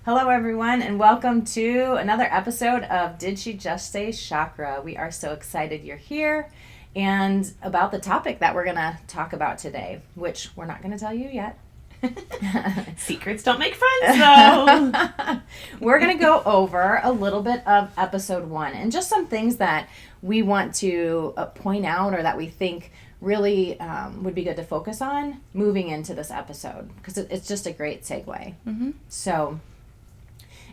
Hello, everyone, and welcome to another episode of Did She Just Say Chakra? We are so excited you're here and about the topic that we're going to talk about today, which we're not going to tell you yet. Secrets don't make friends, though. We're going to go over a little bit of episode 1 and just some things that we want to point out or that we think really would be good to focus on moving into this episode because it's just a great segue. Mm-hmm. So,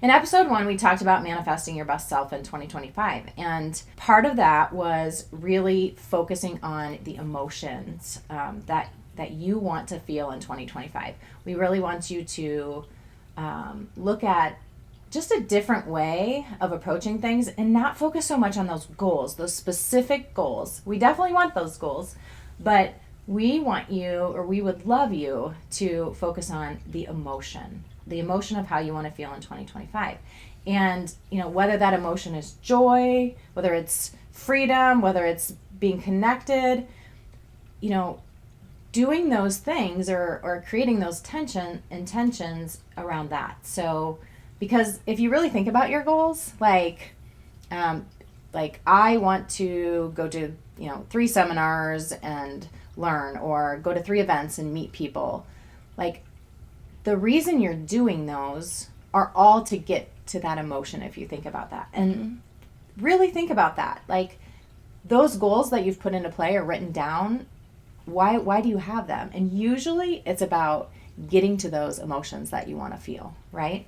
in episode 1, we talked about manifesting your best self in 2025. And part of that was really focusing on the emotions that you want to feel in 2025. We really want you to look at just a different way of approaching things and not focus so much on those goals, those specific goals. We definitely want those goals, but we want you, or we would love you, to focus on the emotion of how you want to feel in 2025. And, whether that emotion is joy, whether it's freedom, whether it's being connected, doing those things or creating those intentions around that. So, because if you really think about your goals, like I want to go to, 3 seminars and learn, or go to 3 events and meet people, like, the reason you're doing those are all to get to that emotion, if you think about that. And really think about that. Like, those goals that you've put into play or written down, why do you have them? And usually it's about getting to those emotions that you want to feel, right?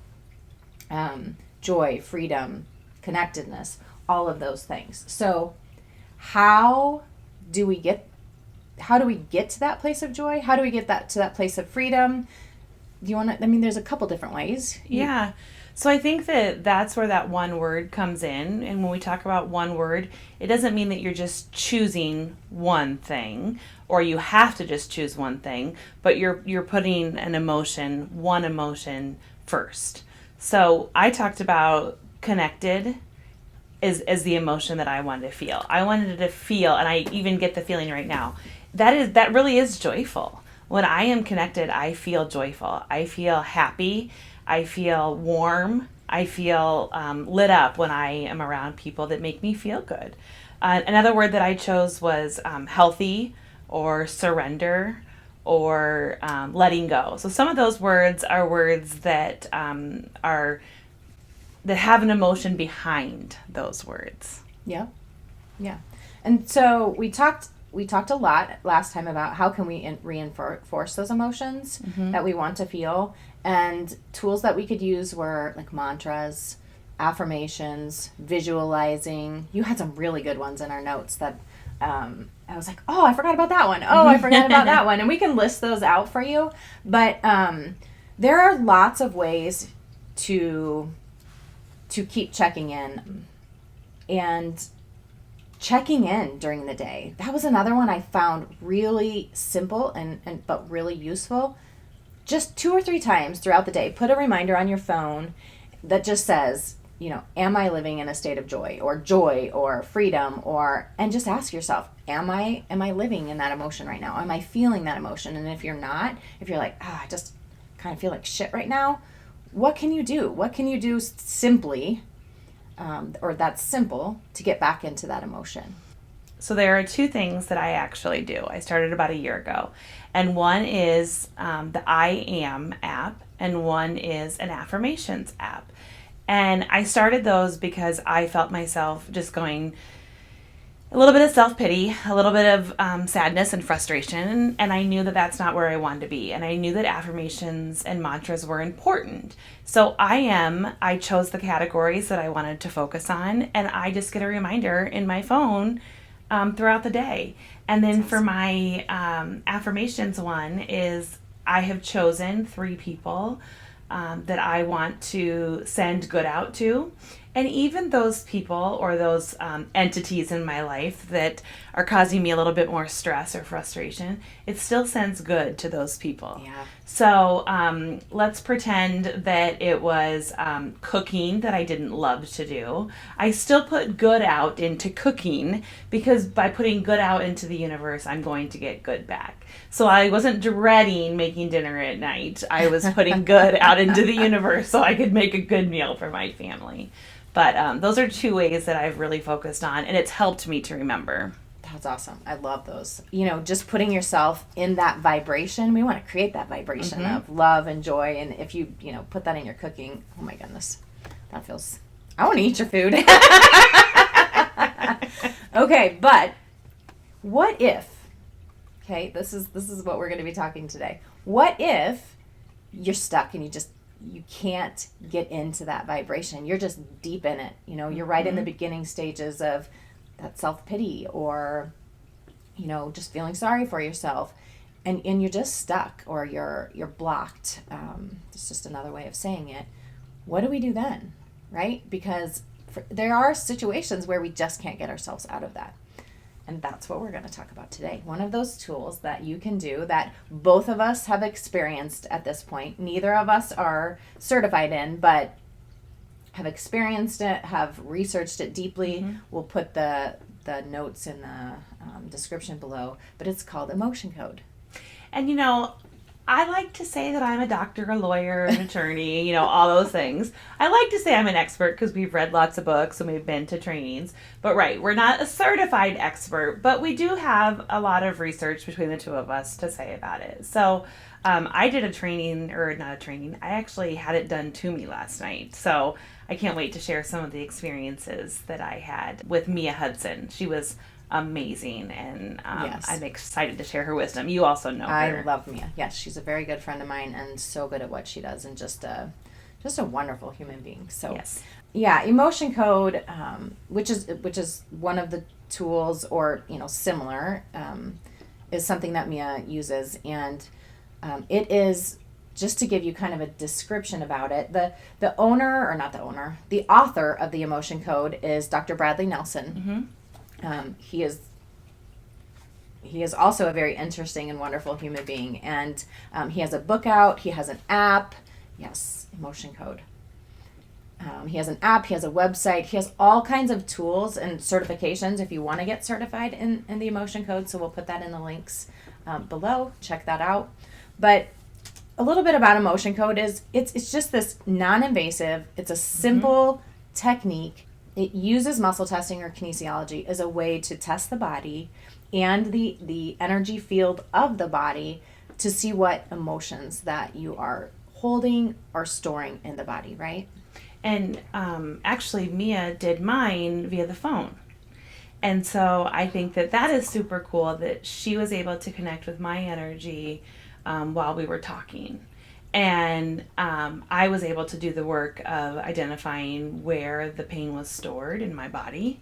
Joy, freedom, connectedness, all of those things. So how do we get to that place of joy? How do we get to that place of freedom? Do you want to, there's a couple different ways. Yeah. So I think that's where that one word comes in. And when we talk about one word, it doesn't mean that you're just choosing one thing or you have to just choose one thing, but you're putting one emotion first. So I talked about connected as the emotion that I wanted to feel. I wanted to feel, and I even get the feeling right now, that really is joyful. When I am connected, I feel joyful. I feel happy. I feel warm. I feel lit up when I am around people that make me feel good. Another word that I chose was healthy, or surrender, or letting go. So some of those words are words that that have an emotion behind those words. Yeah. And so we talked a lot last time about how can we reinforce those emotions that we want to feel, and tools that we could use were like mantras, affirmations, visualizing. You had some really good ones in our notes that I was like, oh, I forgot about that one. Oh, I forgot about that one. And we can list those out for you. But there are lots of ways to keep checking in. And checking in during the day. That was another one I found really simple and but really useful. Just 2 or 3 times throughout the day, put a reminder on your phone that just says, am I living in a state of joy or freedom, and just ask yourself, am I living in that emotion right now? Am I feeling that emotion? And if you're not, if you're like, I just kind of feel like shit right now, what can you do? What can you do simply or that's simple to get back into that emotion? So there are 2 things that I actually do. I started about a year ago. And one is the I Am app, and one is an affirmations app. And I started those because I felt myself just going a little bit of self-pity, a little bit of sadness and frustration, and I knew that that's not where I wanted to be. And I knew that affirmations and mantras were important. So I chose the categories that I wanted to focus on, and I just get a reminder in my phone throughout the day. And then for my affirmations one is I have chosen 3 people that I want to send good out to. And even those people or those entities in my life that are causing me a little bit more stress or frustration, it still sends good to those people. Yeah. So let's pretend that it was cooking that I didn't love to do. I still put good out into cooking because by putting good out into the universe, I'm going to get good back. So I wasn't dreading making dinner at night. I was putting good out into the universe so I could make a good meal for my family. But those are two ways that I've really focused on, and it's helped me to remember. That's awesome. I love those. Just putting yourself in that vibration. We want to create that vibration of love and joy. And if you, put that in your cooking, oh my goodness, that feels, I want to eat your food. Okay, but what if, this is what we're going to be talking today. What if you're stuck and you can't get into that vibration? You're just deep in it. You're right in the beginning stages of that self-pity or, just feeling sorry for yourself. And you're just stuck or you're blocked. It's just another way of saying it. What do we do then? Right? Because there are situations where we just can't get ourselves out of that. And that's what we're going to talk about today. One of those tools that you can do that both of us have experienced at this point. Neither of us are certified in, but have experienced it, have researched it deeply. We'll put the notes in the description below. But it's called emotion code. And I like to say that I'm a doctor, a lawyer, an attorney, all those things. I like to say I'm an expert because we've read lots of books and we've been to trainings. But right, we're not a certified expert, but we do have a lot of research between the two of us to say about it. So I did I actually had it done to me last night. So I can't wait to share some of the experiences that I had with Mia Hudson. She was amazing, and Yes. I'm excited to share her wisdom. You also know her. I love Mia. Yes, she's a very good friend of mine and so good at what she does and just a wonderful human being. So Yes. Yeah, emotion code, which is one of the tools or similar, is something that Mia uses, and it is, just to give you kind of a description about it. The author of the emotion code is Dr. Bradley Nelson. He is also a very interesting and wonderful human being, and he has a book out. He has an app. Yes, emotion code. He has an app. He has a website. He has all kinds of tools and certifications if you want to get certified in the emotion code. So we'll put that in the links below. Check that out. But a little bit about emotion code is it's just this non-invasive. It's a simple technique. It uses muscle testing or kinesiology as a way to test the body and the energy field of the body to see what emotions that you are holding or storing in the body, right? And actually, Mia did mine via the phone. And so I think that is super cool that she was able to connect with my energy while we were talking. And I was able to do the work of identifying where the pain was stored in my body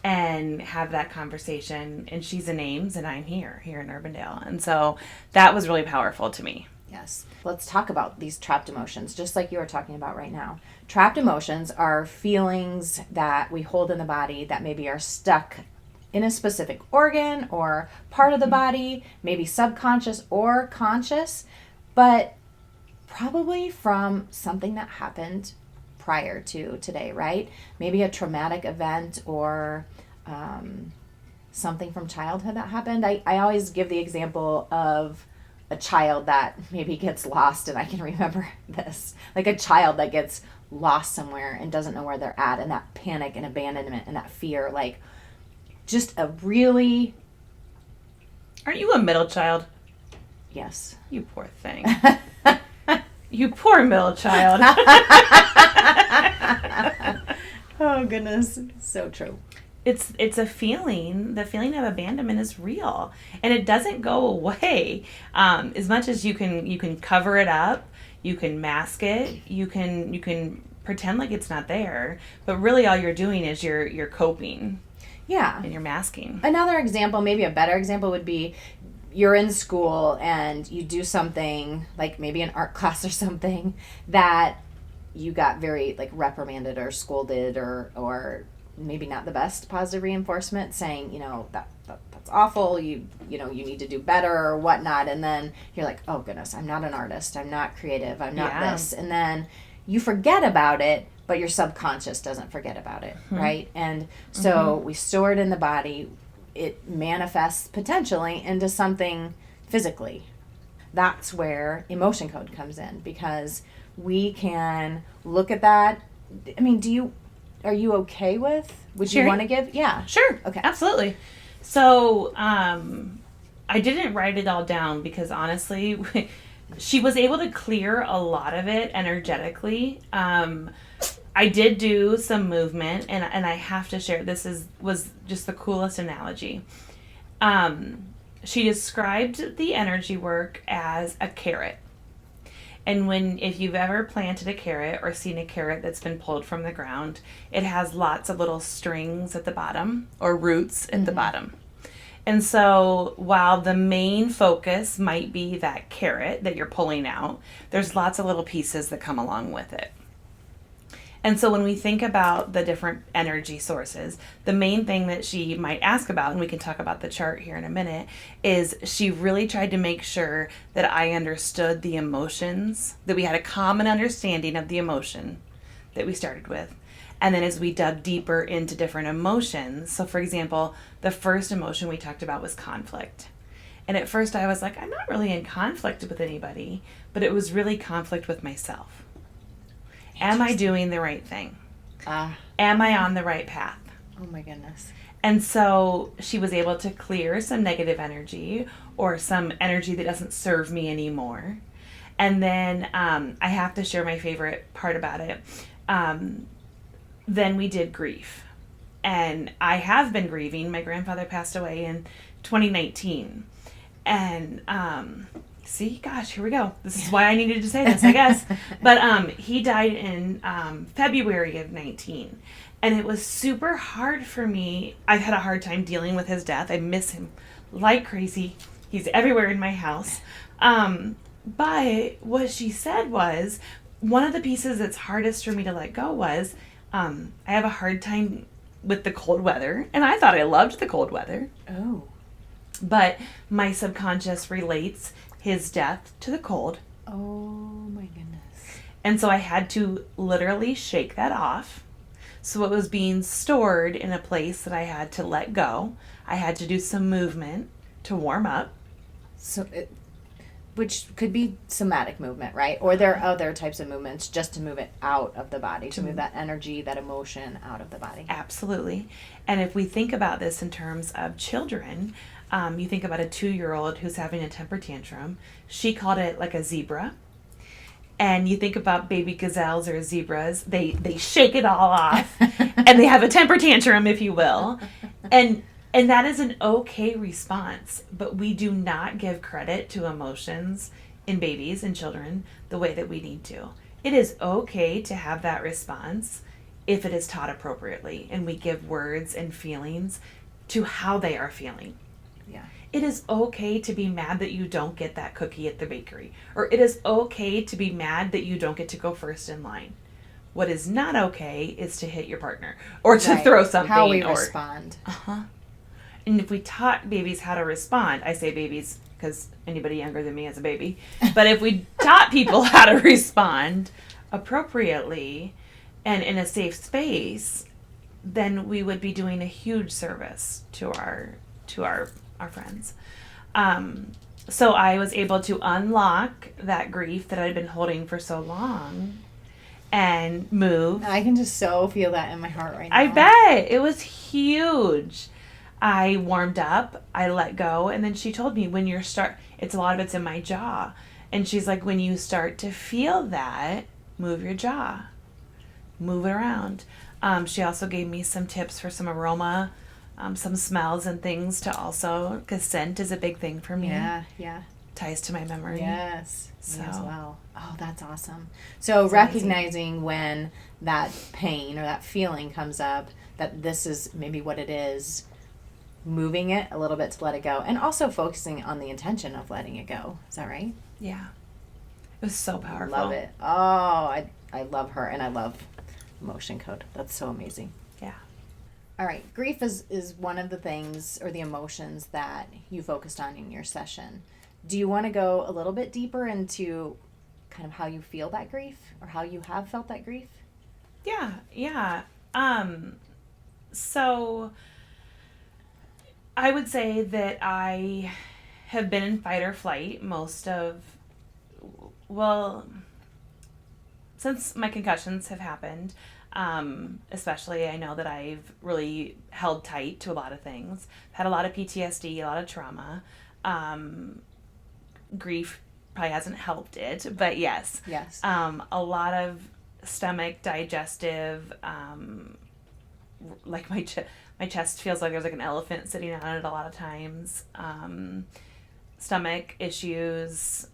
and have that conversation. And she's in Ames and I'm here in Urbandale. And so that was really powerful to me. Yes. Let's talk about these trapped emotions, just like you are talking about right now. Trapped emotions are feelings that we hold in the body that maybe are stuck in a specific organ or part of the body, maybe subconscious or conscious, but probably from something that happened prior to today, right? Maybe a traumatic event or something from childhood that happened. I always give the example of a child that maybe gets lost, and I can remember this, like a child that gets lost somewhere and doesn't know where they're at, and that panic and abandonment and that fear, like just a really... Aren't you a middle child? Yes. You poor thing. You poor middle child. Oh, goodness. So true. It's a feeling. The feeling of abandonment is real, and it doesn't go away. As much as you can cover it up, you can mask it, you can pretend like it's not there, but really all you're doing is you're coping. Yeah. And you're masking. Another example, maybe a better example, would be you're in school and you do something like maybe an art class or something that you got very like reprimanded or scolded or maybe not the best positive reinforcement saying, that's awful, you need to do better or whatnot, and then you're like, oh goodness, I'm not an artist, I'm not creative, I'm not this, and then you forget about it, but your subconscious doesn't forget about it, right? And so we store it in the body, it manifests potentially into something physically. That's where emotion code comes in, because we can look at that. I mean, are you okay with, would you want to give? Yeah. Sure. Okay. Absolutely. So, I didn't write it all down because honestly, she was able to clear a lot of it energetically. I did do some movement, and I have to share, was just the coolest analogy. She described the energy work as a carrot. And if you've ever planted a carrot or seen a carrot that's been pulled from the ground, it has lots of little strings at the bottom or roots at the bottom. And so while the main focus might be that carrot that you're pulling out, there's lots of little pieces that come along with it. And so when we think about the different energy sources, the main thing that she might ask about, and we can talk about the chart here in a minute, is she really tried to make sure that I understood the emotions, that we had a common understanding of the emotion that we started with. And then as we dug deeper into different emotions, so for example, the first emotion we talked about was conflict. And at first I was like, I'm not really in conflict with anybody, but it was really conflict with myself. Am I doing the right thing? Am I on the right path? Oh my goodness. And so she was able to clear some negative energy or some energy that doesn't serve me anymore. And then I have to share my favorite part about it. Then we did grief. And I have been grieving. My grandfather passed away in 2019. And here we go. This is why I needed to say this, I guess. But he died in February of 19. And it was super hard for me. I've had a hard time dealing with his death. I miss him like crazy. He's everywhere in my house. But what she said was, one of the pieces that's hardest for me to let go was, I have a hard time with the cold weather. And I thought I loved the cold weather. Oh. But my subconscious relates his death to the cold. Oh my goodness. And so I had to literally shake that off. So it was being stored in a place that I had to let go. I had to do some movement to warm up. So which could be somatic movement, right? Or there are other types of movements just to move it out of the body, to move that energy, that emotion out of the body. Absolutely. And if we think about this in terms of children, you think about a 2-year-old who's having a temper tantrum. She called it like a zebra. And you think about baby gazelles or zebras, they shake it all off and they have a temper tantrum, if you will. And that is an okay response, but we do not give credit to emotions in babies and children the way that we need to. It is okay to have that response if it is taught appropriately and we give words and feelings to how they are feeling. Yeah. It is okay to be mad that you don't get that cookie at the bakery. Or it is okay to be mad that you don't get to go first in line. What is not okay is to hit your partner or to throw something. How we respond. And if we taught babies how to respond, I say babies because anybody younger than me is a baby. But if we taught people how to respond appropriately and in a safe space, then we would be doing a huge service to our friends. So I was able to unlock that grief that I'd been holding for so long and move. I can just so feel that in my heart right now. I bet. It was huge. I warmed up, I let go, and then she told me it's a lot of it's in my jaw. And she's like, when you start to feel that, move your jaw. Move it around. She also gave me some tips for some aroma, some smells and things to also, because scent is a big thing for me. Yeah. Ties to my memory. Yes. So. Me as well. Oh, that's awesome. So recognizing when that pain or that feeling comes up, that this is maybe what it is, moving it a little bit to let it go, and also focusing on the intention of letting it go. Is that right? Yeah. It was so powerful. Love it. Oh, I love her, and I love emotion code. That's so amazing. Yeah. All right. Grief is one of the things or the emotions that you focused on in your session. Do you want to go a little bit deeper into kind of how you feel that grief or how you have felt that grief? Yeah. So I would say that I have been in fight or flight since my concussions have happened. Especially, I know that I've really held tight to a lot of things. Had a lot of PTSD, a lot of trauma. Grief probably hasn't helped it, but yes. A lot of stomach, digestive, like my chest feels like there's like an elephant sitting on it a lot of times. Stomach issues,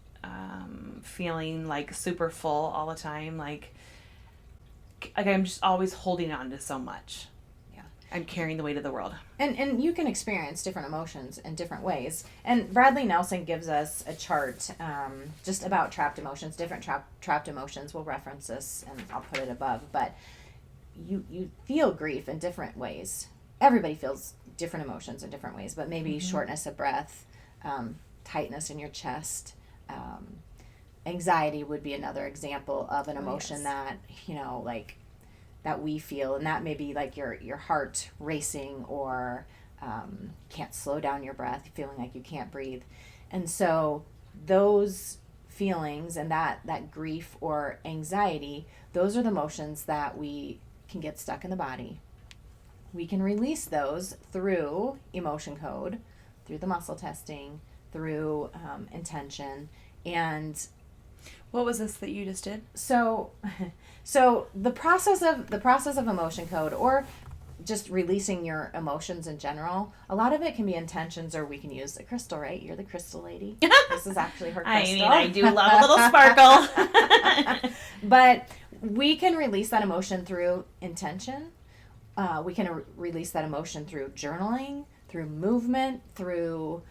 feeling like super full all the time, like I'm just always holding on to so much. Yeah. I'm carrying the weight of the world. And you can experience different emotions in different ways. And Bradley Nelson gives us a chart just about trapped emotions, different trapped emotions. We'll reference this and I'll put it above. But you feel grief in different ways. Everybody feels different emotions in different ways, but maybe shortness of breath, tightness in your chest, anxiety would be another example of an emotion that, like that we feel, and that may be like your heart racing or can't slow down your breath, feeling like you can't breathe. And so those feelings and that grief or anxiety, those are the emotions that we can get stuck in the body. We can release those through emotion code, through the muscle testing, through intention. And what was this that you just did? So the process of emotion code, or just releasing your emotions in general, a lot of it can be intentions, or we can use a crystal, right? You're the crystal lady. This is actually her crystal. I do love a little sparkle. But we can release that emotion through intention. We can release that emotion through journaling, through movement, through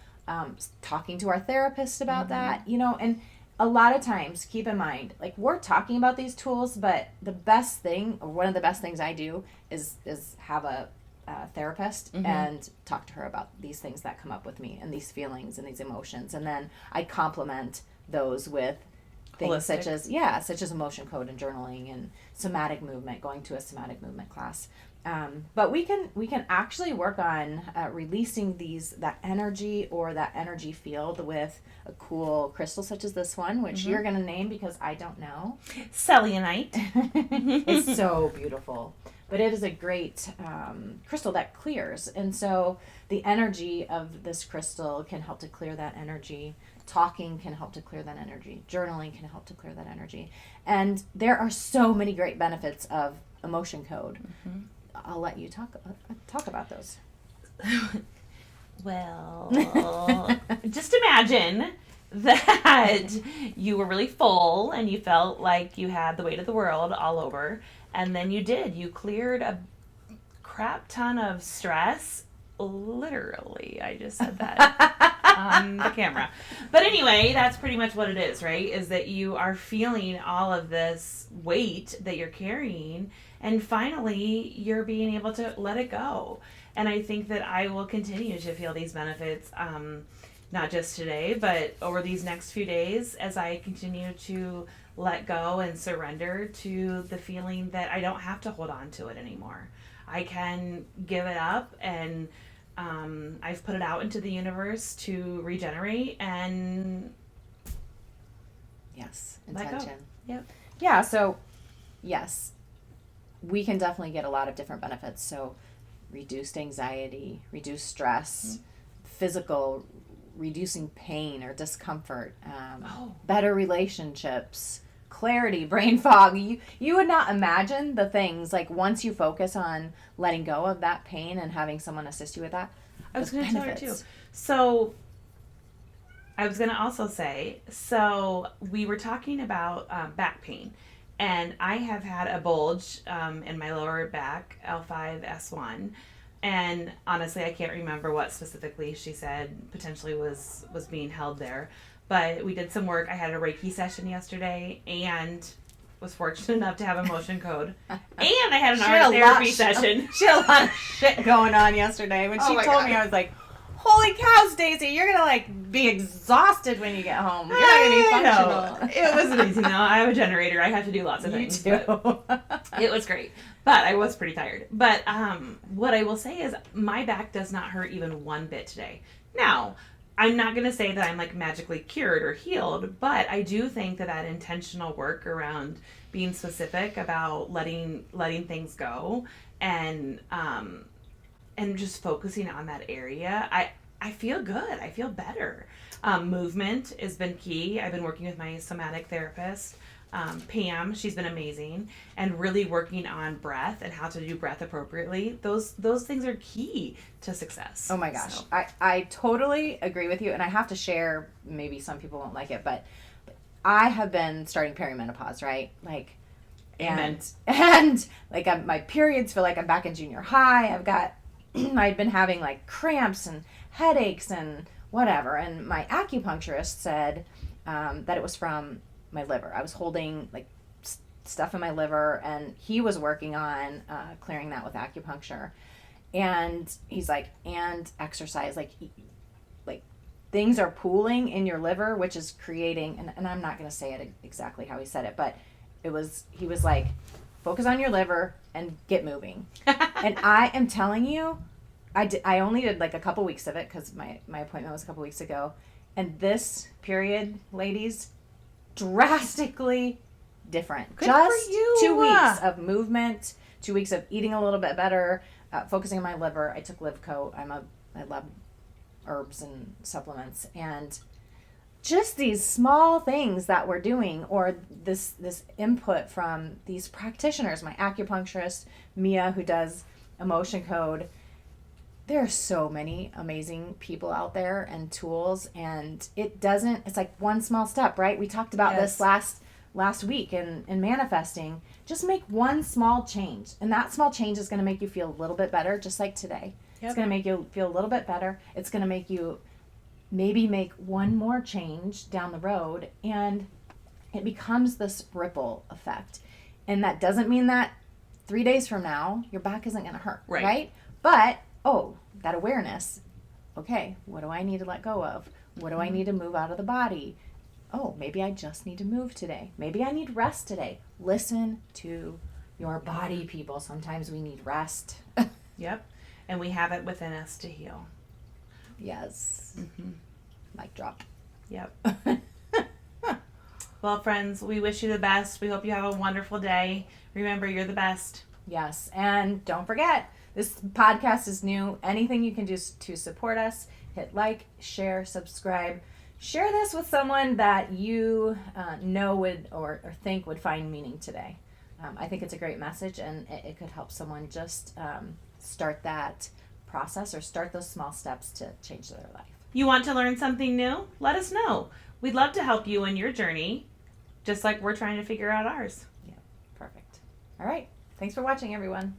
talking to our therapist about that, and a lot of times, keep in mind, like, we're talking about these tools, but the best thing, or one of the best things I do is have a therapist and talk to her about these things that come up with me and these feelings and these emotions. And then I complement those with things such as emotion code and journaling and somatic movement, going to a somatic movement class. But we can actually work on releasing that energy or that energy field with a cool crystal such as this one, which you're going to name because I don't know. Selenite. It's so beautiful. But it is a great crystal that clears. And so the energy of this crystal can help to clear that energy. Talking can help to clear that energy. Journaling can help to clear that energy. And there are so many great benefits of emotion code. I'll let you talk about those. Well, just imagine that you were really full and you felt like you had the weight of the world all over, and then you cleared a crap ton of stress. Literally, I just said that on the camera. But anyway, that's pretty much what it is, right? Is that you are feeling all of this weight that you're carrying, and finally you're being able to let it go. And I think that I will continue to feel these benefits, not just today, but over these next few days as I continue to let go and surrender to the feeling that I don't have to hold on to it anymore. I can give it up, and I've put it out into the universe to regenerate and intention. Let go. Yep. Yeah, so yes, we can definitely get a lot of different benefits. So reduced anxiety, reduced stress, physical, reducing pain or discomfort, better relationships, clarity, brain fog. You would not imagine the things, like, once you focus on letting go of that pain and having someone assist you with that. I was going to tell her too. So I was going to also say, so we were talking about back pain, and I have had a bulge in my lower back, L5-S1, and honestly I can't remember what specifically she said potentially was being held there, but we did some work. I had a Reiki session yesterday and was fortunate enough to have a motion code. And I had an art therapy session. She had a lot of shit going on yesterday. When she told me, I was like, holy cow, Staci, you're going to like be exhausted when you get home. You're not going to be functional. It was amazing though. I have a generator. I have to do lots of things. You too. It was great. But I was pretty tired. But what I will say is my back does not hurt even one bit today. Now, I'm not going to say that I'm like magically cured or healed, but I do think that intentional work around being specific about letting things go and just focusing on that area, I feel good. I feel better. Movement has been key. I've been working with my somatic therapist, Pam. She's been amazing, and really working on breath and how to do breath appropriately. Those things are key to success. Oh my gosh. So. I totally agree with you, and I have to share, maybe some people won't like it, but I have been starting perimenopause, right? Like, Amen. And like my periods feel like I'm back in junior high. I'd been having like cramps and headaches and whatever, and my acupuncturist said that it was from my liver. I was holding like stuff in my liver, and he was working on clearing that with acupuncture. And he's like, and exercise, like things are pooling in your liver, which is creating, and I'm not going to say it exactly how he said it, but he was like, focus on your liver and get moving. And I am telling you, I only did like a couple weeks of it because my appointment was a couple weeks ago. And this period, ladies, drastically different. Good Just for you. 2 weeks of movement, 2 weeks of eating a little bit better, focusing on my liver. I took LiveCoat. I love herbs and supplements, and just these small things that we're doing, or this input from these practitioners, my acupuncturist, Mia, who does emotion code. There are so many amazing people out there and tools, and it's like one small step, right? We talked about this last week in manifesting. Just make one small change, and that small change is going to make you feel a little bit better, just like today. Yep. It's going to make you feel a little bit better. It's going to make you maybe make one more change down the road, and it becomes this ripple effect. And that doesn't mean that 3 days from now your back isn't going to hurt, right? But that awareness, okay, what do I need to let go of? What do I need to move out of the body? Maybe I just need to move today. Maybe I need rest today. Listen to your body, people. Sometimes we need rest. Yep. And we have it within us to heal. Yes. Mm-hmm. Mic drop. Yep. Well, friends, we wish you the best. We hope you have a wonderful day. Remember, you're the best. Yes. And don't forget, this podcast is new. Anything you can do to support us, hit like, share, subscribe. Share this with someone that you know would or think would find meaning today. I think it's a great message, and it could help someone just start that process or start those small steps to change their life. You want to learn something new? Let us know. We'd love to help you in your journey, just like we're trying to figure out ours. Yeah, perfect. All right. Thanks for watching, everyone.